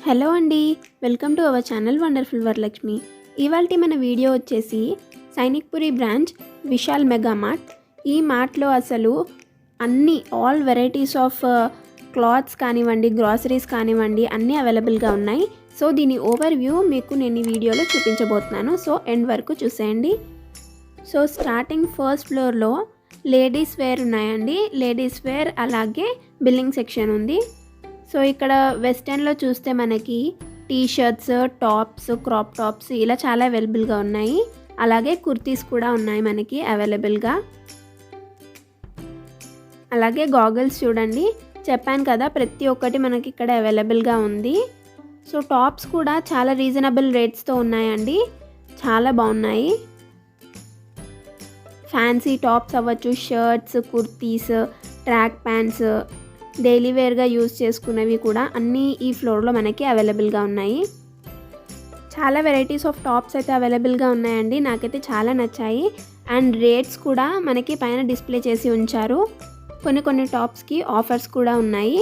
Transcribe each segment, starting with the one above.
Hello అండి, welcome to our channel wonderful Varalakshmi. ఇవాల్టి మన వీడియో వచ్చేసి Sainikpuri branch Vishal mega mart. ఈ మార్ట్లో అసలు అన్ని ఆల్ వెరైటీస్ ఆఫ్ క్లాత్స్ కానివ్వండి, గ్రాసరీస్ కానివ్వండి అన్నీ అవైలబుల్గా ఉన్నాయి. సో దీని ఓవర్ వ్యూ మీకు నేను ఈ వీడియోలో చూపించబోతున్నాను. సో ఎండ్ వరకు చూసేయండి. సో స్టార్టింగ్ ఫస్ట్ ఫ్లోర్లో లేడీస్ వేర్ ఉన్నాయండి. లేడీస్ వేర్ అలాగే బిల్లింగ్ సెక్షన్ ఉంది. సో ఇక్కడ వెస్టర్న్లో చూస్తే మనకి T shirts, tops, crop tops ఇలా చాలా అవైలబుల్గా ఉన్నాయి. అలాగే కుర్తీస్ కూడా ఉన్నాయి మనకి అవైలబుల్గా. అలాగే గాగల్స్ చూడండి, చెప్పాను కదా ప్రతి ఒక్కటి మనకి ఇక్కడ అవైలబుల్గా ఉంది. సో టాప్స్ కూడా చాలా రీజనబుల్ రేట్స్తో ఉన్నాయండి, చాలా బాగున్నాయి. ఫ్యాన్సీ టాప్స్ అవ్వచ్చు, shirts, kurtis, track pants, daily వేర్గా యూజ్ చేసుకునేవి కూడా అన్నీ ఈ ఫ్లోర్లో మనకి అవైలబుల్గా ఉన్నాయి. చాలా వెరైటీస్ ఆఫ్ టాప్స్ అయితే అవైలబుల్గా ఉన్నాయండి, నాకైతే చాలా నచ్చాయి. అండ్ రేట్స్ కూడా మనకి పైన డిస్ప్లే చేసి ఉంచారు. కొన్ని టాప్స్కి ఆఫర్స్ కూడా ఉన్నాయి.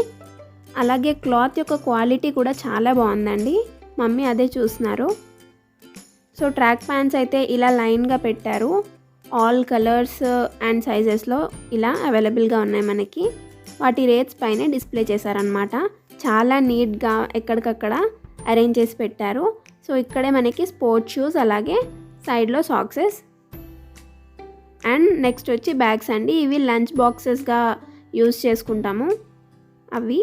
అలాగే క్లాత్ యొక్క క్వాలిటీ కూడా చాలా బాగుందండి, మమ్మీ అదే చూస్తున్నారు. సో ట్రాక్ ప్యాంట్స్ అయితే ఇలా లైన్గా పెట్టారు. ఆల్ కలర్స్ అండ్ సైజెస్లో ఇలా అవైలబుల్గా ఉన్నాయి మనకి. వాటి రేట్స్ పైన డిస్ప్లే చేశారనమాట. చాలా నీట్గా ఎక్కడికక్కడ అరేంజ్ చేసి పెట్టారు. సో ఇక్కడే మనకి స్పోర్ట్స్ షూస్, అలాగే సైడ్లో సాక్సెస్ అండ్ నెక్స్ట్ వచ్చి బ్యాగ్స్ అండి. ఇవి లంచ్ బాక్సెస్గా యూజ్ చేసుకుంటాము అవి.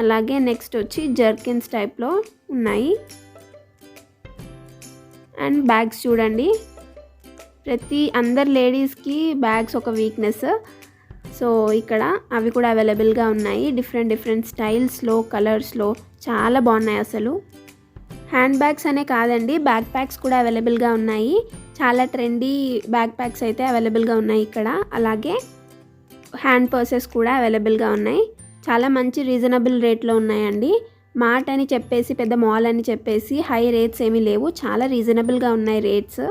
అలాగే నెక్స్ట్ వచ్చి జర్కిన్స్ టైప్లో ఉన్నాయి. అండ్ బ్యాగ్స్ చూడండి, అందరు లేడీస్కి బ్యాగ్స్ ఒక వీక్నెస్. సో ఇక్కడ అవి కూడా అవైలబుల్గా ఉన్నాయి. డిఫరెంట్ స్టైల్స్లో, కలర్స్లో చాలా బాగున్నాయి అసలు. హ్యాండ్ బ్యాగ్స్ అనే కాదండి, బ్యాక్ ప్యాక్స్ కూడా అవైలబుల్గా ఉన్నాయి. చాలా ట్రెండీ బ్యాక్ ప్యాక్స్ అయితే అవైలబుల్గా ఉన్నాయి ఇక్కడ. అలాగే హ్యాండ్ పర్సెస్ కూడా అవైలబుల్గా ఉన్నాయి. చాలా మంచి రీజనబుల్ రేట్లో ఉన్నాయండి. మార్ట్ అని చెప్పేసి, పెద్ద మాల్ అని చెప్పేసి హై రేట్స్ ఏమీ లేవు, చాలా రీజనబుల్గా ఉన్నాయి రేట్స్.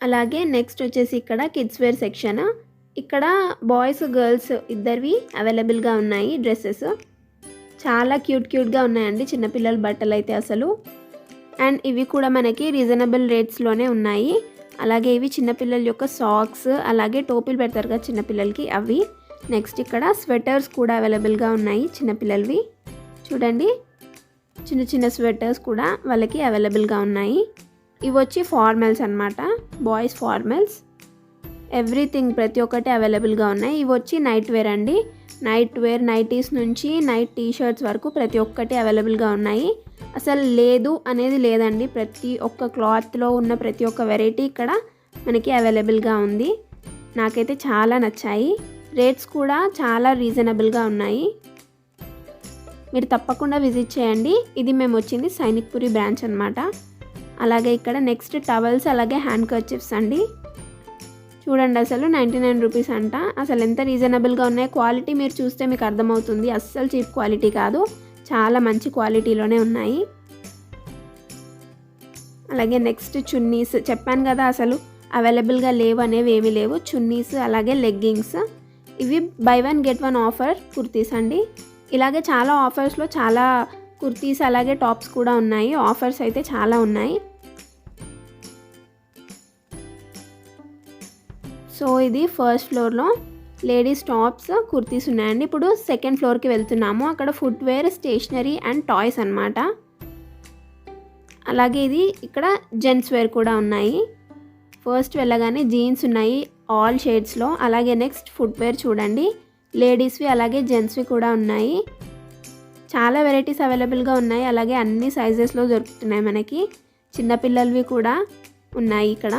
అలాగే నెక్స్ట్ వచ్చేసి ఇక్కడ కిడ్స్ వేర్ సెక్షన్. ఇక్కడ బాయ్స్, గర్ల్స్ ఇద్దరివి అవైలబుల్గా ఉన్నాయి డ్రెస్సెస్. చాలా క్యూట్గా ఉన్నాయండి చిన్నపిల్లల బట్టలు అయితే అసలు. అండ్ ఇవి కూడా మనకి రీజనబుల్ రేట్స్లోనే ఉన్నాయి. అలాగే ఇవి చిన్నపిల్లల యొక్క సాక్స్, అలాగే టోపీలు పెడతారు కదా చిన్నపిల్లలకి, అవి. నెక్స్ట్ ఇక్కడ స్వెటర్స్ కూడా అవైలబుల్గా ఉన్నాయి చిన్నపిల్లలవి. చూడండి, చిన్న స్వెటర్స్ కూడా వాళ్ళకి అవైలబుల్గా ఉన్నాయి. ఇవి వచ్చి ఫార్మల్స్ అన్నమాట, బాయ్స్ ఫార్మల్స్. ఎవ్రీథింగ్ ప్రతి ఒక్కటి అవైలబుల్గా ఉన్నాయి. ఇవి వచ్చి నైట్ వేర్ అండి. నైట్ వేర్, నైటీస్ నుంచి నైట్ టీ షర్ట్స్ వరకు ప్రతి ఒక్కటి అవైలబుల్గా ఉన్నాయి. అసలు లేదు అనేది లేదండి, ప్రతి ఒక్క క్లాత్లో ఉన్న ప్రతి ఒక్క వెరైటీ ఇక్కడ మనకి అవైలబుల్గా ఉంది. నాకైతే చాలా నచ్చాయి. రేట్స్ కూడా చాలా రీజనబుల్గా ఉన్నాయి. మీరు తప్పకుండా విజిట్ చేయండి. ఇది మేము వచ్చింది సైనిక్పురి బ్రాంచ్ అనమాట. అలాగే ఇక్కడ నెక్స్ట్ టవల్స్, అలాగే హ్యాండ్ కర్చీఫ్స్ అండి. చూడండి, అసలు 99 రూపీస్ అంట. అసలు ఎంత రీజనబుల్గా ఉన్నాయి. క్వాలిటీ మీరు చూస్తే మీకు అర్థమవుతుంది, అస్సలు చీప్ క్వాలిటీ కాదు, చాలా మంచి క్వాలిటీలోనే ఉన్నాయి. అలాగే నెక్స్ట్ చున్నీస్, చెప్పాను కదా అసలు అవైలబుల్గా లేవు అనేవి ఏమీ లేవు. చున్నీస్, అలాగే లెగ్గింగ్స్. ఇవి బై 1 get 1 ఆఫర్ కుర్తీస్ అండి. ఇలాగే చాలా ఆఫర్స్లో చాలా కుర్తీస్, అలాగే టాప్స్ కూడా ఉన్నాయి. ఆఫర్స్ అయితే చాలా ఉన్నాయి. సో ఇది ఫస్ట్ ఫ్లోర్లో లేడీస్ టాప్స్, కుర్తీస్ ఉన్నాయండి. ఇప్పుడు సెకండ్ ఫ్లోర్కి వెళ్తున్నాము. అక్కడ ఫుట్వేర్, స్టేషనరీ అండ్ టాయ్స్ అన్నమాట. అలాగే ఇది ఇక్కడ జెంట్స్ వేర్ కూడా ఉన్నాయి. ఫస్ట్ వెళ్ళగానే జీన్స్ ఉన్నాయి ఆల్ షేడ్స్లో. అలాగే నెక్స్ట్ ఫుట్వేర్ చూడండి, లేడీస్వి అలాగే జెంట్స్వి కూడా ఉన్నాయి. చాలా వెరైటీస్ అవైలబుల్గా ఉన్నాయి. అలాగే అన్ని సైజెస్లో దొరుకుతున్నాయి మనకి. చిన్నపిల్లలవి కూడా ఉన్నాయి ఇక్కడ.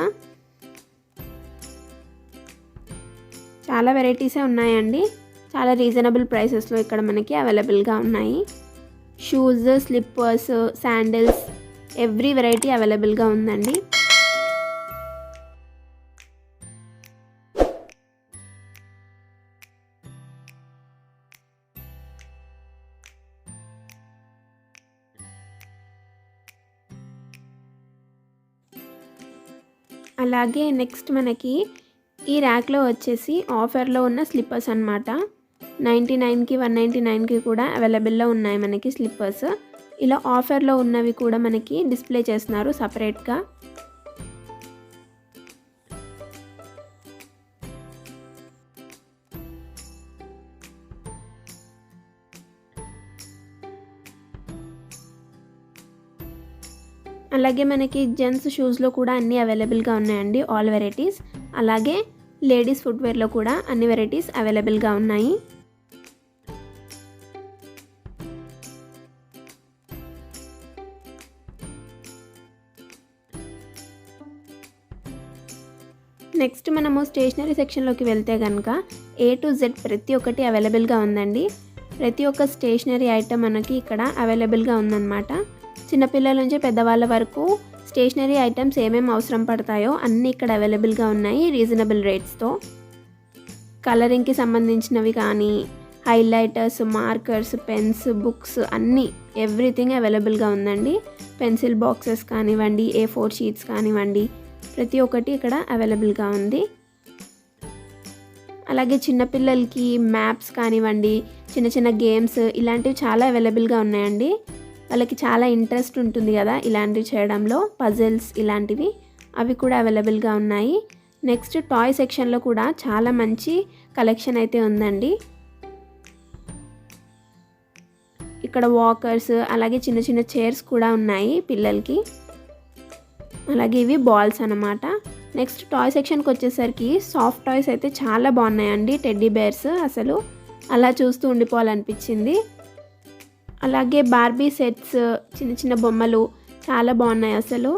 చాలా వెరైటీసే ఉన్నాయండి, చాలా రీజనబుల్ ప్రైసెస్లో ఇక్కడ మనకి అవైలబుల్గా ఉన్నాయి. Shoes, slippers, sandals, every variety అవైలబుల్గా ఉందండి. అలాగే నెక్స్ట్ మనకి ఈ ర్యాక్లో వచ్చేసి ఆఫర్లో ఉన్న స్లిప్పర్స్ అన్నమాట. 99కి 199కి కూడా అవైలబుల్లో ఉన్నాయి మనకి స్లిప్పర్స్. ఇలా ఆఫర్లో ఉన్నవి కూడా మనకి డిస్ప్లే చేస్తున్నారు సపరేట్గా. అలాగే మనకి జెంట్స్ షూస్లో కూడా అన్నీ అవైలబుల్గా ఉన్నాయండి, ఆల్ వెరైటీస్. అలాగే లేడీస్ ఫుట్వేర్లో కూడా అన్ని వెరైటీస్ అవైలబుల్గా ఉన్నాయి. నెక్స్ట్ మనము స్టేషనరీ సెక్షన్లోకి వెళ్తే కనుక A to Z ప్రతి ఒక్కటి అవైలబుల్గా ఉందండి. ప్రతి ఒక్క స్టేషనరీ ఐటమ్ మనకి ఇక్కడ అవైలబుల్గా ఉందన్నమాట. చిన్నపిల్లల నుంచి పెద్దవాళ్ళ వరకు స్టేషనరీ ఐటమ్స్ ఏమేమి అవసరం పడతాయో అన్నీ ఇక్కడ అవైలబుల్గా ఉన్నాయి రీజనబుల్ రేట్స్తో. కలరింగ్కి సంబంధించినవి కానీ, హైలైటర్స్, మార్కర్స్, పెన్స్, బుక్స్ అన్నీ ఎవ్రీథింగ్ అవైలబుల్గా ఉందండి. పెన్సిల్ బాక్సెస్ కానివ్వండి, A4 షీట్స్ కానివ్వండి, ప్రతి ఒక్కటి ఇక్కడ అవైలబుల్గా ఉంది. అలాగే చిన్నపిల్లలకి మ్యాప్స్ కానివ్వండి, చిన్న చిన్న గేమ్స్ ఇలాంటివి చాలా అవైలబుల్గా ఉన్నాయండి. వాళ్ళకి చాలా ఇంట్రెస్ట్ ఉంటుంది కదా ఇలాంటివి చేయడంలో, పజిల్స్ ఇలాంటివి, అవి కూడా అవైలబుల్గా ఉన్నాయి. నెక్స్ట్ టాయ్ సెక్షన్లో కూడా చాలా మంచి కలెక్షన్ అయితే ఉందండి. ఇక్కడ వాకర్స్, అలాగే చిన్న చిన్న చైర్స్ కూడా ఉన్నాయి పిల్లలకి. అలాగే ఇవి బాల్స్ అన్నమాట. నెక్స్ట్ టాయ్ సెక్షన్కి వచ్చేసరికి సాఫ్ట్ టాయ్స్ అయితే చాలా బాగున్నాయండి. టెడ్డీ బేర్స్ అసలు అలా చూస్తూ ఉండిపోవాలనిపించింది. అలాగే బార్బీ సెట్స్, చిన్న చిన్న బొమ్మలు చాలా బాగున్నాయి అసలు.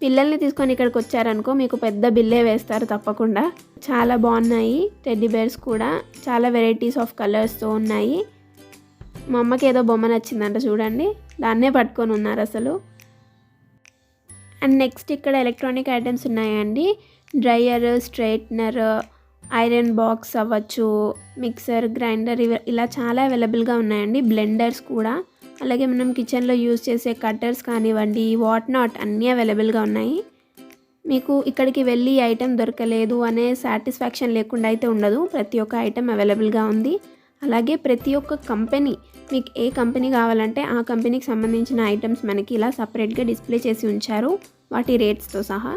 పిల్లల్ని తీసుకొని ఇక్కడికి వచ్చారనుకో మీకు పెద్ద బిల్లే వేస్తారు తప్పకుండా. చాలా బాగున్నాయి టెడ్డీ బేర్స్ కూడా, చాలా వెరైటీస్ ఆఫ్ కలర్స్తో ఉన్నాయి. మా అమ్మకి ఏదో బొమ్మ నచ్చిందంట చూడండి, దాన్నే పట్టుకొని ఉన్నారు అసలు. అండ్ నెక్స్ట్ ఇక్కడ ఎలక్ట్రానిక్ ఐటమ్స్ ఉన్నాయండి. డ్రైయర్, స్ట్రైట్నర్, ఐరన్ బాక్స్ అవ్వచ్చు, మిక్సర్, గ్రైండర్, ఇలా చాలా అవైలబుల్గా ఉన్నాయండి. బ్లెండర్స్ కూడా, అలాగే మనం కిచెన్లో యూజ్ చేసే కట్టర్స్ కానివ్వండి, వాట్ నాట్ అన్నీ అవైలబుల్గా ఉన్నాయి. మీకు ఇక్కడికి వెళ్ళి ఐటెం దొరకలేదు అనే సాటిస్ఫాక్షన్ లేకుండా అయితే ఉండదు. ప్రతి ఒక్క ఐటెం అవైలబుల్గా ఉంది. అలాగే ప్రతి ఒక్క కంపెనీ, మీకు ఏ కంపెనీ కావాలంటే ఆ కంపెనీకి సంబంధించిన ఐటమ్స్ మనకి ఇలా సపరేట్గా డిస్ప్లే చేసి ఉంచారు వాటి రేట్స్తో సహా.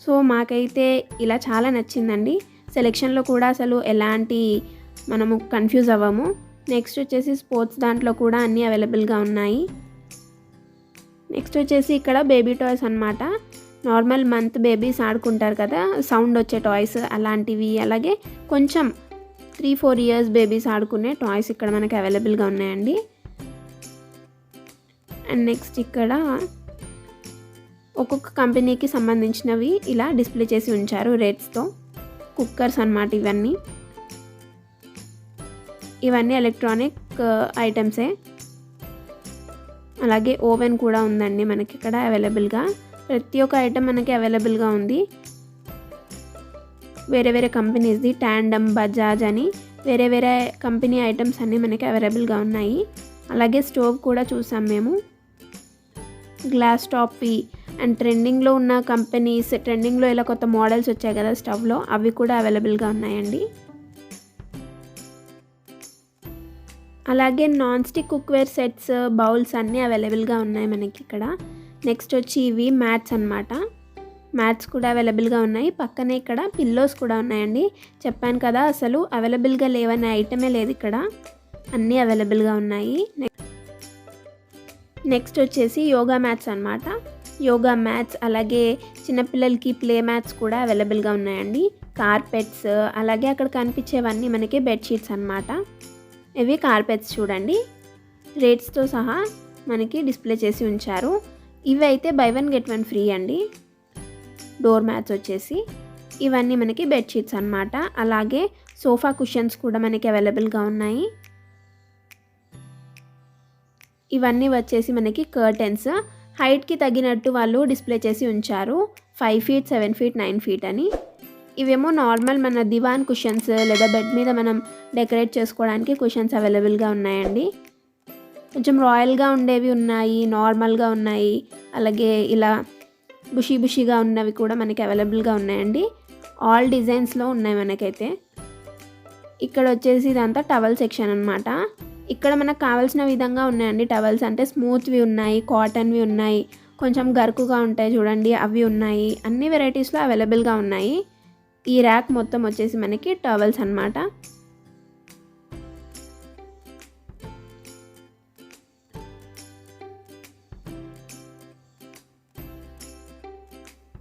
సో మాకైతే ఇలా చాలా నచ్చిందండి. సెలెక్షన్లో కూడా అసలు ఎలాంటి మనము కన్ఫ్యూజ్ అవ్వము. నెక్స్ట్ వచ్చేసి స్పోర్ట్స్ దాంట్లో కూడా అన్నీ అవైలబుల్గా ఉన్నాయి. నెక్స్ట్ వచ్చేసి ఇక్కడ బేబీ టాయ్స్ అన్నమాట. నార్మల్ మంత్ బేబీస్ ఆడుకుంటారు కదా సౌండ్ వచ్చే టాయ్స్ అలాంటివి, అలాగే కొంచెం 3-4 ఇయర్స్ బేబీస్ ఆడుకునే టాయ్స్ ఇక్కడ మనకి అవైలబుల్గా ఉన్నాయండి. అండ్ నెక్స్ట్ ఇక్కడ ఒక్కొక్క కంపెనీకి సంబంధించినవి ఇలా డిస్ప్లే చేసి ఉంచారు రేట్స్తో. కుక్కర్స్ అన్నమాట ఇవన్నీ ఎలక్ట్రానిక్ ఐటమ్సే. అలాగే ఓవెన్ కూడా ఉందండి మనకి ఇక్కడ అవైలబుల్గా. ప్రతి ఒక్క ఐటమ్ మనకి అవైలబుల్గా ఉంది. వేరే వేరే కంపెనీస్ది, టాండమ్, బజాజ్ అని వేరే వేరే కంపెనీ ఐటమ్స్ అన్నీ మనకి అవైలబుల్గా ఉన్నాయి. అలాగే స్టవ్ కూడా చూసాం మేము, గ్లాస్ టాప్వి. అండ్ ట్రెండింగ్లో ఉన్న కంపెనీస్, ట్రెండింగ్లో ఇలా కొత్త మోడల్స్ వచ్చాయి కదా స్టవ్లో, అవి కూడా అవైలబుల్గా ఉన్నాయండి. అలాగే non stick cookware sets, bowls అన్నీ అవైలబుల్గా ఉన్నాయి మనకి ఇక్కడ. నెక్స్ట్ వచ్చి ఇవి మ్యాట్స్ అన్నమాట. మ్యాట్స్ కూడా అవైలబుల్గా ఉన్నాయి. పక్కనే ఇక్కడ పిల్లోస్ కూడా ఉన్నాయండి. చెప్పాను కదా అసలు అవైలబుల్గా లేవనే ఐటమే లేదు ఇక్కడ, అన్నీ అవైలబుల్గా ఉన్నాయి. నెక్స్ట్ వచ్చేసి యోగా మ్యాట్స్ అన్నమాట. యోగా మ్యాట్స్, అలాగే చిన్నపిల్లలకి ప్లే మ్యాట్స్ కూడా అవైలబుల్గా ఉన్నాయండి. కార్పెట్స్, అలాగే అక్కడ కనిపించేవన్నీ మనకి బెడ్షీట్స్ అన్నమాట. ఇవి కార్పెట్స్ చూడండి, రేట్స్తో సహా మనకి డిస్ప్లే చేసి ఉంచారు. ఇవి అయితే బై 1 get 1 ఫ్రీ అండి. డోర్ మ్యాట్స్ వచ్చేసి ఇవన్నీ మనకి బెడ్షీట్స్ అన్నమాట. అలాగే సోఫా కుషన్స్ కూడా మనకి అవైలబుల్గా ఉన్నాయి. ఇవన్నీ వచ్చేసి మనకి కర్టెన్స్, హైట్కి తగినట్టు వాళ్ళు డిస్ప్లే చేసి ఉంచారు. 5 feet, 7 feet, 9 feet అని. ఇవేమో నార్మల్ మన దివాన్ కుషన్స్, లేదా బెడ్ మీద మనం డెకరేట్ చేసుకోవడానికి కుషన్స్ అవైలబుల్గా ఉన్నాయండి. కొంచెం రాయల్గా ఉండేవి ఉన్నాయి, నార్మల్గా ఉన్నాయి, అలాగే ఇలా బుషీగా ఉన్నవి కూడా మనకి అవైలబుల్గా ఉన్నాయండి. ఆల్ డిజైన్స్లో ఉన్నాయి మనకైతే. ఇక్కడ వచ్చేసి ఇదంతా టవల్ సెక్షన్ అనమాట. ఇక్కడ మనకు కావాల్సిన విధంగా ఉన్నాయండి టవల్స్. అంటే స్మూత్వి ఉన్నాయి, కాటన్వి ఉన్నాయి, కొంచెం గరుకుగా ఉంటాయి చూడండి అవి ఉన్నాయి. అన్ని వెరైటీస్లో అవైలబుల్గా ఉన్నాయి. ఈ ర్యాక్ మొత్తం వచ్చేసి మనకి టవల్స్ అన్నమాట.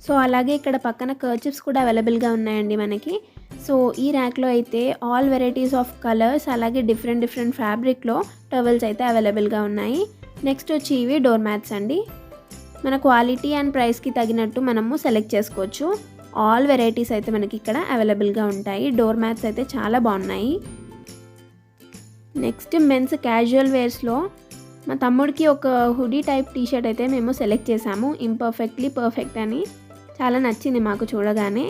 సో అలాగే ఇక్కడ పక్కన కర్చిప్స్ కూడా అవైలబుల్గా ఉన్నాయండి మనకి. సో ఈ ర్యాక్లో అయితే ఆల్ వెరైటీస్ ఆఫ్ కలర్స్ అలాగే డిఫరెంట్ ఫ్యాబ్రిక్లో టవల్స్ అయితే అవైలబుల్గా ఉన్నాయి. నెక్స్ట్ వచ్చి ఇవి డోర్ మ్యాట్స్ అండి. మన క్వాలిటీ అండ్ ప్రైస్కి తగినట్టు మనము సెలెక్ట్ చేసుకోవచ్చు. ఆల్ వెరైటీస్ అయితే మనకి ఇక్కడ అవైలబుల్గా ఉంటాయి. డోర్ మ్యాట్స్ అయితే చాలా బాగున్నాయి. నెక్స్ట్ మెన్స్ క్యాజువల్ వేర్స్లో మా తమ్ముడికి ఒక హుడీ టైప్ టీషర్ట్ అయితే మేము సెలెక్ట్ చేసాము. ఇంపర్ఫెక్ట్లీ పర్ఫెక్ట్ అని చాలా నచ్చింది మాకు చూడగానే.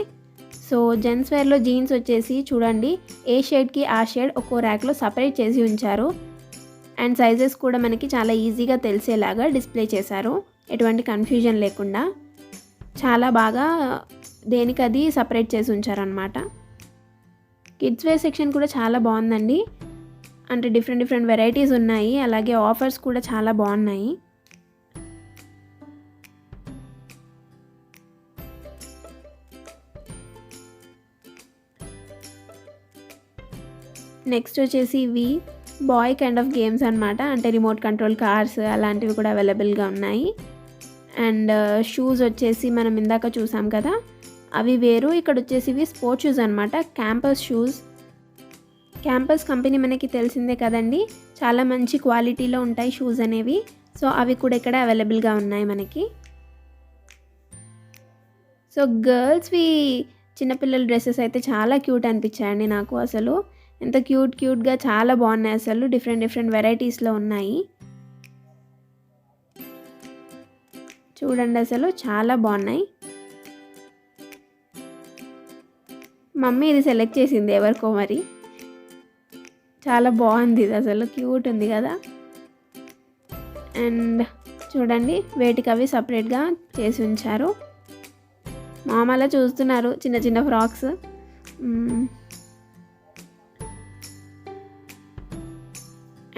సో జెంట్స్ వేర్లో జీన్స్ వచ్చేసి చూడండి ఏ షేడ్కి ఆ షేడ్ ఒక్కో ర్యాక్లో సపరేట్ చేసి ఉంచారు. అండ్ సైజెస్ కూడా మనకి చాలా ఈజీగా తెలిసేలాగా డిస్ప్లే చేశారు, ఎటువంటి కన్ఫ్యూజన్ లేకుండా. చాలా బాగా దేనికది సపరేట్ చేసి ఉంచారనమాట. కిడ్స్ వేర్ సెక్షన్ కూడా చాలా బాగుందండి. అంటే డిఫరెంట్ వెరైటీస్ ఉన్నాయి. అలాగే ఆఫర్స్ కూడా చాలా బాగున్నాయి. నెక్స్ట్ వచ్చేసి ఇవి బాయ్ కైండ్ ఆఫ్ గేమ్స్ అనమాట. అంటే రిమోట్ కంట్రోల్ కార్స్ అలాంటివి కూడా అవైలబుల్గా ఉన్నాయి. అండ్ షూస్ వచ్చేసి మనం ఇందాక చూసాం కదా అవి వేరు. ఇక్కడ వచ్చేసి ఇవి స్పోర్ట్స్ షూస్ అనమాట, క్యాంపస్ షూస్. క్యాంపస్ కంపెనీ మనకి తెలిసిందే కదండి, చాలా మంచి క్వాలిటీలో ఉంటాయి షూస్ అనేవి. సో అవి కూడా ఇక్కడ అవైలబుల్గా ఉన్నాయి మనకి. సో గర్ల్స్వి చిన్నపిల్లల డ్రెస్సెస్ అయితే చాలా క్యూట్ అనిపించాయండి నాకు. అసలు ఎంత క్యూట్గా చాలా బాగున్నాయి. అసలు డిఫరెంట్ వెరైటీస్లో ఉన్నాయి చూడండి, అసలు చాలా బాగున్నాయి. మమ్మీ ఇది సెలెక్ట్ చేసింది ఎవరికో మరి. చాలా బాగుంది ఇది, అసలు క్యూట్ ఉంది కదా. అండ్ చూడండి వేటికి అవి సపరేట్గా చేసి ఉంచారు. మామలా చూస్తున్నారు చిన్న ఫ్రాక్స్.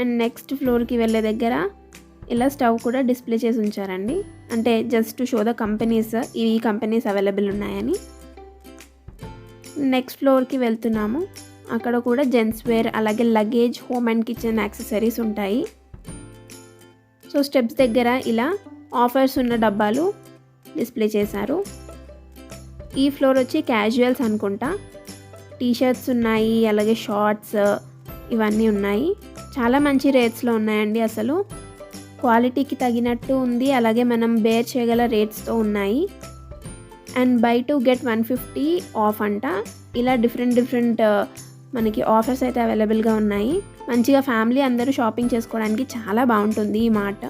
అండ్ నెక్స్ట్ ఫ్లోర్కి వెళ్ళే దగ్గర ఇలా స్టవ్ కూడా డిస్ప్లే చేసి ఉంచారండి. అంటే just to show the companies, ఈ కంపెనీస్ అవైలబుల్ ఉన్నాయని. నెక్స్ట్ ఫ్లోర్కి వెళ్తున్నాము. అక్కడ కూడా జెంట్స్ వేర్ అలాగే luggage, home and kitchen accessories ఉంటాయి. సో స్టెప్స్ దగ్గర ఇలా ఆఫర్స్ ఉన్న డబ్బాలు డిస్ప్లే చేశారు. ఈ ఫ్లోర్ వచ్చి క్యాజువల్స్ అనుకుంటా. టీషర్ట్స్ ఉన్నాయి, అలాగే షార్ట్స్ ఇవన్నీ ఉన్నాయి. చాలా మంచి రేట్స్లో ఉన్నాయండి. అసలు క్వాలిటీకి తగినట్టు ఉంది, అలాగే మనం బేర్ చేయగల రేట్స్తో ఉన్నాయి. అండ్ బై 2 get 150 ఆఫ్ అంట. ఇలా డిఫరెంట్ మనకి ఆఫర్స్ అయితే అవైలబుల్గా ఉన్నాయి. మంచిగా ఫ్యామిలీ అందరూ షాపింగ్ చేసుకోవడానికి చాలా బాగుంటుంది ఈ మార్ట్.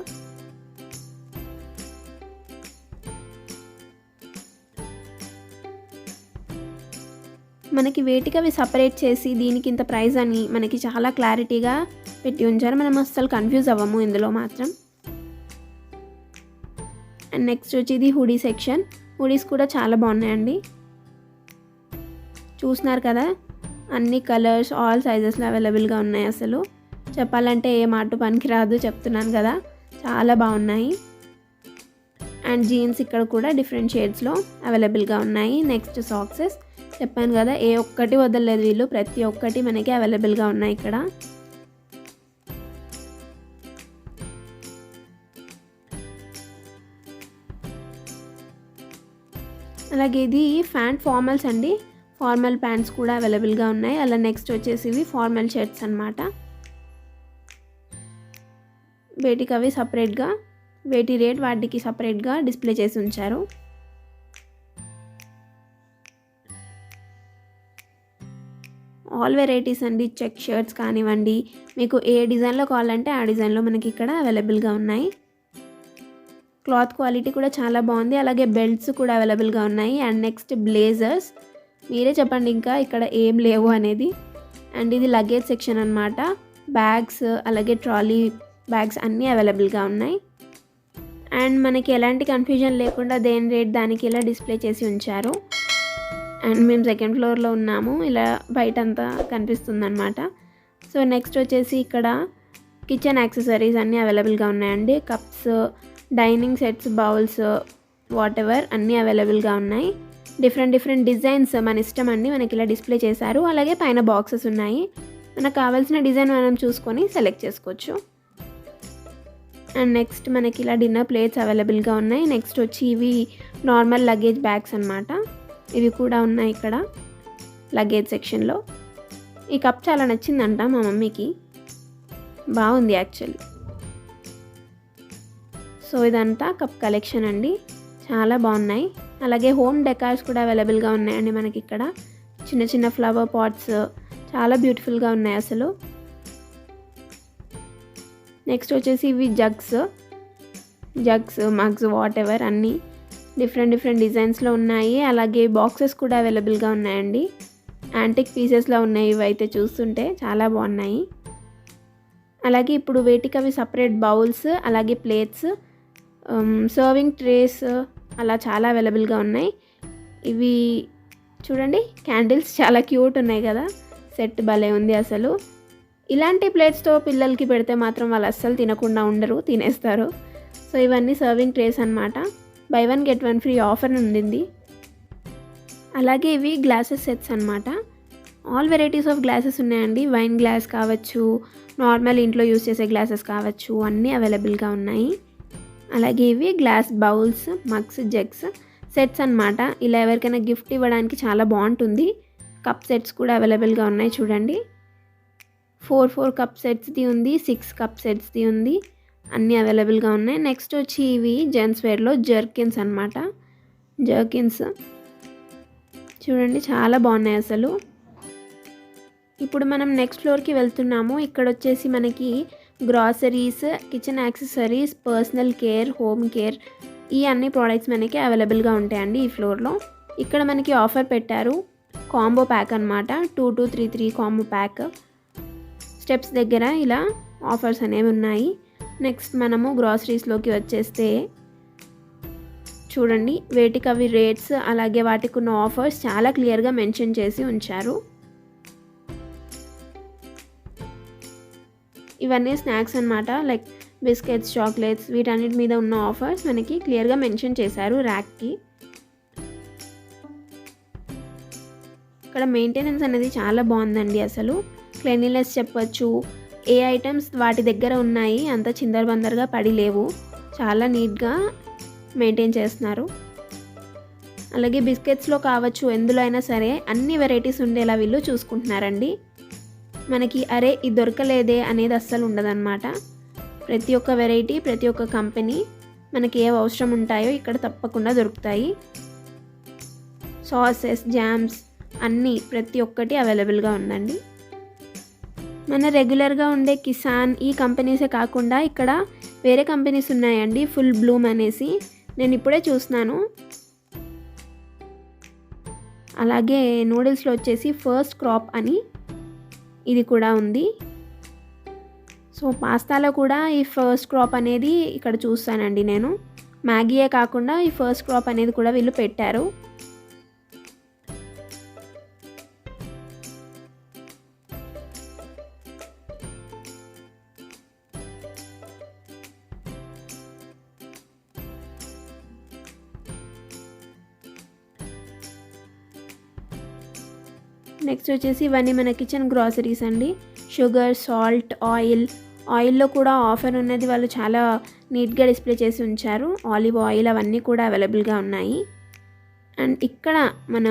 మనకి వేటికి అవి సపరేట్ చేసి దీనికి ఇంత ప్రైస్ అని మనకి చాలా క్లారిటీగా పెట్టి ఉంచారు. మనం అస్సలు కన్ఫ్యూజ్ అవ్వము ఇందులో మాత్రం. అండ్ నెక్స్ట్ వచ్చి ఇది హుడీ సెక్షన్. హుడీస్ కూడా చాలా బాగున్నాయండి. చూస్తున్నారు కదా అన్ని కలర్స్ ఆల్ సైజెస్లో అవైలబుల్గా ఉన్నాయి. అసలు చెప్పాలంటే ఏ మాట పనికిరాదు, చెప్తున్నాను కదా, చాలా బాగున్నాయి. అండ్ జీన్స్ ఇక్కడ కూడా డిఫరెంట్ షేడ్స్లో అవైలబుల్గా ఉన్నాయి. నెక్స్ట్ సాక్సెస్ చెప్పాను కదా, ఏ ఒక్కటి వదలలేదు వీళ్ళు, ప్రతి ఒక్కటి మనకి అవైలబుల్గా ఉన్నాయి ఇక్కడ. అలాగే ఇది ప్యాంట్ ఫార్మల్స్ అండి. ఫార్మల్ ప్యాంట్స్ కూడా అవైలబుల్గా ఉన్నాయి. అలా నెక్స్ట్ వచ్చేసి ఇవి ఫార్మల్ షర్ట్స్ అనమాట. వేటికి అవి సపరేట్గా, వేటి రేట్ వాటికి సపరేట్గా డిస్ప్లే చేసి ఉంచారు. ఆల్ వెరైటీస్ అండి. చెక్ షర్ట్స్ కానివ్వండి, మీకు ఏ డిజైన్లో కావాలంటే ఆ డిజైన్లో మనకి ఇక్కడ అవైలబుల్గా ఉన్నాయి. క్లాత్ క్వాలిటీ కూడా చాలా బాగుంది. అలాగే బెల్ట్స్ కూడా అవైలబుల్గా ఉన్నాయి. అండ్ నెక్స్ట్ బ్లేజర్స్, మీరే చెప్పండి ఇంకా ఇక్కడ ఏం లేవు అనేది. అండ్ ఇది లగేజ్ సెక్షన్ అనమాట. బ్యాగ్స్ అలాగే ట్రాలీ బ్యాగ్స్ అన్నీ అవైలబుల్గా ఉన్నాయి. అండ్ మనకి ఎలాంటి కన్ఫ్యూజన్ లేకుండా దేని రేట్ దానికి ఇలా డిస్ప్లే చేసి ఉంచారు. అండ్ మేము సెకండ్ ఫ్లోర్లో ఉన్నాము, ఇలా బయట అంతా కనిపిస్తుంది అనమాట. సో నెక్స్ట్ వచ్చేసి ఇక్కడ కిచెన్ యాక్సెసరీస్ అన్నీ అవైలబుల్గా ఉన్నాయండి. Cups, dining sets, bowls, what ever అన్నీ అవైలబుల్గా ఉన్నాయి. డిఫరెంట్ డిజైన్స్ మన ఇష్టం అండి. మనకి ఇలా డిస్ప్లే చేశారు. అలాగే పైన బాక్సెస్ ఉన్నాయి. మనకు కావాల్సిన డిజైన్ మనం చూసుకొని సెలెక్ట్ చేసుకోవచ్చు. అండ్ నెక్స్ట్ మనకి ఇలా డిన్నర్ ప్లేట్స్ అవైలబుల్గా ఉన్నాయి. నెక్స్ట్ వచ్చి ఇవి నార్మల్ లగేజ్ బ్యాగ్స్ అనమాట. ఇవి కూడా ఉన్నాయి ఇక్కడ లగేజ్ సెక్షన్లో. ఈ కప్ చాలా నచ్చిందంట మా మమ్మీకి, బాగుంది యాక్చువల్లీ. సో ఇదంతా కప్ కలెక్షన్ అండి, చాలా బాగున్నాయి. అలాగే హోమ్ డెకార్స్ కూడా అవైలబుల్గా ఉన్నాయండి మనకి ఇక్కడ. చిన్న ఫ్లవర్ పాట్స్ చాలా బ్యూటిఫుల్గా ఉన్నాయి అసలు. నెక్స్ట్ వచ్చేసి ఇవి జగ్స్, మగ్స్, వాట్ ఎవర్ అన్నీ డిఫరెంట్ డిజైన్స్లో ఉన్నాయి. అలాగే బాక్సెస్ కూడా అవైలబుల్గా ఉన్నాయండి. యాంటిక్ పీసెస్లో ఉన్నాయి ఇవైతే చూస్తుంటే చాలా బాగున్నాయి. అలాగే ఇప్పుడు వేటికి అవి సపరేట్ బౌల్స్, అలాగే ప్లేట్స్, సర్వింగ్ ట్రేస్ అలా చాలా అవైలబుల్గా ఉన్నాయి. ఇవి చూడండి క్యాండిల్స్ చాలా క్యూట్ ఉన్నాయి కదా, సెట్ భలే ఉంది అసలు. ఇలాంటి ప్లేట్స్తో పిల్లలకి పెడితే మాత్రం వాళ్ళు అస్సలు తినకుండా ఉండరు, తినేస్తారు. సో ఇవన్నీ సర్వింగ్ ట్రేస్ అనమాట. బై 1 get 1 ఫ్రీ ఆఫర్ ఉండింది. అలాగే ఇవి గ్లాసెస్ సెట్స్ అనమాట. ఆల్ వెరైటీస్ ఆఫ్ గ్లాసెస్ ఉన్నాయండి. వైన్ గ్లాస్ కావచ్చు, నార్మల్ ఇంట్లో యూస్ చేసే గ్లాసెస్ కావచ్చు, అన్నీ అవైలబుల్గా ఉన్నాయి. అలాగే ఇవి glass bowls, mugs, jugs sets అనమాట. ఇలా ఎవరికైనా గిఫ్ట్ ఇవ్వడానికి చాలా బాగుంటుంది. కప్ సెట్స్ కూడా అవైలబుల్గా ఉన్నాయి చూడండి. 4 కప్ సెట్స్ది ఉంది, 6 కప్ సెట్స్ది ఉంది, అన్నీ అవైలబుల్గా ఉన్నాయి. నెక్స్ట్ వచ్చి ఇవి జెంట్స్ వేర్లో జర్కిన్స్ అనమాట. జర్కిన్స్ చూడండి చాలా బాగున్నాయి అసలు. ఇప్పుడు మనం నెక్స్ట్ ఫ్లోర్కి వెళ్తున్నాము. ఇక్కడ వచ్చేసి మనకి groceries, kitchen accessories, personal care, home care ఈ అన్ని ప్రోడక్ట్స్ మనకి అవైలబుల్గా ఉంటాయండి ఈ ఫ్లోర్లో. ఇక్కడ మనకి ఆఫర్ పెట్టారు, కాంబో ప్యాక్ అనమాట. 2 2 3 3 కాంబో ప్యాక్. స్టెప్స్ దగ్గర ఇలా ఆఫర్స్ అనేవి ఉన్నాయి. నెక్స్ట్ మనము గ్రాసరీస్లోకి వచ్చేస్తే చూడండి వేటికి అవి రేట్స్, అలాగే వాటికి ఉన్న ఆఫర్స్ చాలా క్లియర్గా మెన్షన్ చేసి ఉంచారు. ఇవన్నీ స్నాక్స్ అనమాట, లైక్ బిస్కెట్స్, చాక్లెట్స్, వీటన్నిటి మీద ఉన్న ఆఫర్స్ మనకి క్లియర్గా మెన్షన్ చేశారు ర్యాక్కి. ఇక్కడ మెయింటెనెన్స్ అనేది చాలా బాగుందండి అసలు. క్లీన్లీనెస్ చెప్పచ్చు. ఏ ఐటమ్స్ వాటి దగ్గర ఉన్నాయి, అంత చిందరబందరగా పడి లేవు, చాలా నీట్గా మెయింటైన్ చేస్తున్నారు. అలాగే బిస్కెట్స్లో కావచ్చు, ఎందులో అయినా సరే అన్ని వెరైటీస్ ఉండేలా వీళ్ళు చూసుకుంటున్నారండి. మనకి అరే ఇది దొరకలేదే అనేది అస్సలు ఉండదన్నమాట. ప్రతి ఒక్క వెరైటీ, ప్రతి ఒక్క కంపెనీ మనకి ఏ అవసరం ఉంటాయో ఇక్కడ తప్పకుండా దొరుకుతాయి. సాసెస్, జామ్స్ అన్నీ ప్రతి ఒక్కటి అవైలబుల్గా ఉందండి. మన రెగ్యులర్గా ఉండే కిసాన్ ఈ కంపెనీసే కాకుండా ఇక్కడ వేరే కంపెనీస్ ఉన్నాయండి. ఫుల్ బ్లూమ్ అనేసి నేను ఇప్పుడే చూస్తున్నాను. అలాగే నూడిల్స్లో వచ్చేసి ఫస్ట్ క్రాప్ అని ఇది కూడా ఉంది. సో పాస్తాలో కూడా ఈ ఫస్ట్ క్రాప్ అనేది ఇక్కడ చూస్తానండి నేను. మ్యాగీయే కాకుండా ఈ ఫస్ట్ క్రాప్ అనేది కూడా వీళ్ళు పెట్టారు. నెక్స్ట్ వచ్చేసి ఇవన్నీ మన కిచెన్ గ్రాసరీస్ అండి. షుగర్, సాల్ట్, ఆయిల్లో కూడా ఆఫర్ ఉన్నది వాళ్ళు చాలా నీట్గా డిస్ప్లే చేసి ఉంచారు. ఆలివ్ ఆయిల్ అవన్నీ కూడా అవైలబుల్గా ఉన్నాయి. అండ్ ఇక్కడ మన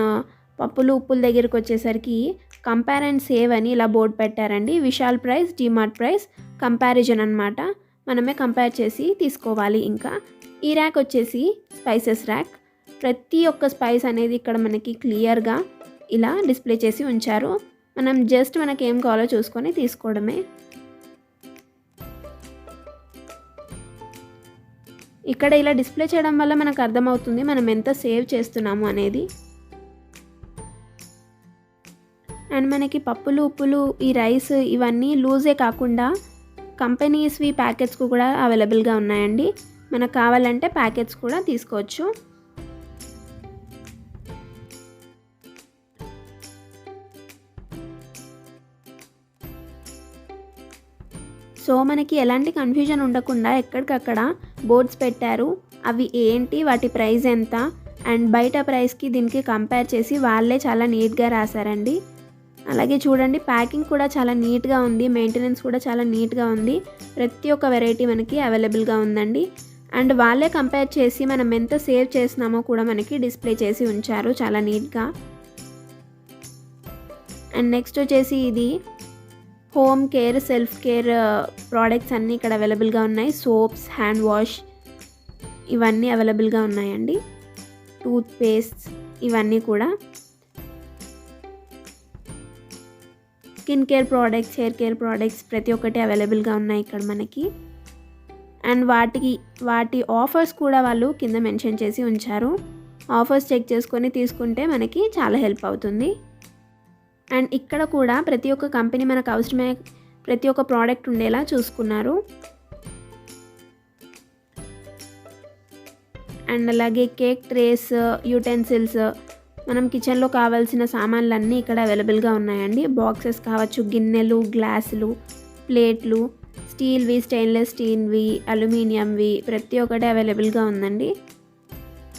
పప్పులు, ఉప్పుల దగ్గరికి వచ్చేసరికి కంపేర్ అండ్ సేవ్ అని ఇలా బోర్డు పెట్టారండి. Vishal price, DMart price, comparison అనమాట. మనమే కంపేర్ చేసి తీసుకోవాలి. ఇంకా ఈ ర్యాక్ వచ్చేసి స్పైసెస్ ర్యాక్. ప్రతి ఒక్క స్పైస్ అనేది ఇక్కడ మనకి క్లియర్గా ఇలా డిస్ప్లే చేసి ఉంచారు. మనం జస్ట్ మనకి ఏం కావాలో చూసుకొని తీసుకోవడమే. ఇక్కడ ఇలా డిస్ప్లే చేయడం వల్ల మనకు అర్థమవుతుంది మనం ఎంత సేవ్ చేస్తున్నాము అనేది. అండ్ మనకి పప్పులు, ఉప్పులు, ఈ రైస్ ఇవన్నీ లూజే కాకుండా కంపెనీస్వి ప్యాకెట్స్ కూడా అవైలబుల్గా ఉన్నాయండి. మనకు కావాలంటే ప్యాకెట్స్ కూడా తీసుకోవచ్చు. సో మనకి ఎలాంటి కన్ఫ్యూజన్ ఉండకుండా ఎక్కడికక్కడ బోర్డ్స్ పెట్టారు. అవి ఏంటి, వాటి ప్రైస్ ఎంత అండ్ బయట ప్రైస్కి దీనికి కంపేర్ చేసి వాళ్ళే చాలా నీట్గా రాశారండి. అలాగే చూడండి, ప్యాకింగ్ కూడా చాలా నీట్గా ఉంది, మెయింటెనెన్స్ కూడా చాలా నీట్గా ఉంది. ప్రతి ఒక్క వెరైటీ మనకి అవైలబుల్గా ఉందండి. అండ్ వాళ్ళే కంపేర్ చేసి మనం ఎంత సేవ్ చేసినామో కూడా మనకి డిస్ప్లే చేసి ఉంచారు చాలా నీట్గా. అండ్ నెక్స్ట్ వచ్చేసి ఇది home care, self care products అన్నీ ఇక్కడ అవైలబుల్గా ఉన్నాయి. సోప్స్, హ్యాండ్ వాష్ ఇవన్నీ అవైలబుల్గా ఉన్నాయండి. టూత్ పేస్ట్ ఇవన్నీ కూడా. Skin care products, hair care products ప్రతి ఒక్కటి అవైలబుల్గా ఉన్నాయి ఇక్కడ మనకి. అండ్ వాటి ఆఫర్స్ కూడా వాళ్ళు కింద మెన్షన్ చేసి ఉంచారు. ఆఫర్స్ చెక్ చేసుకొని తీసుకుంటే మనకి చాలా హెల్ప్ అవుతుంది. అండ్ ఇక్కడ కూడా ప్రతి ఒక్క కంపెనీ మనకు అవసరమే ప్రతి ఒక్క ప్రోడక్ట్ ఉండేలా చూసుకున్నారు. అండ్ అలాగే కేక్ ట్రేస్, యూటెన్సిల్స్, మనం కిచెన్లో కావాల్సిన సామాన్లన్నీ ఇక్కడ అవైలబుల్గా ఉన్నాయండి. బాక్సెస్ కావచ్చు, గిన్నెలు, గ్లాసులు, ప్లేట్లు, స్టీల్వి, స్టెయిన్లెస్ స్టీల్వి, అల్యూమినియంవి ప్రతి ఒక్కటి అవైలబుల్గా ఉందండి.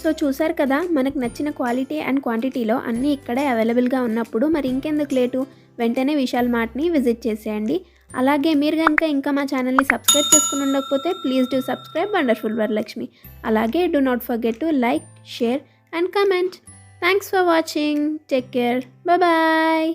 సో చూసారు కదా, మనకు నచ్చిన క్వాలిటీ అండ్ క్వాంటిటీలో అన్నీ ఇక్కడే అవైలబుల్గా ఉన్నప్పుడు మరి ఇంకెందుకు లేటు, వెంటనే విశాల్ మార్ట్ని విజిట్ చేసేయండి. అలాగే మీరు కనుక ఇంకా మా ఛానల్ని సబ్స్క్రైబ్ చేసుకుని ఉండకపోతే please do subscribe wonderful Varalakshmi. అలాగే do not forget to like, share and comment. Thanks for watching. Take care. Bye.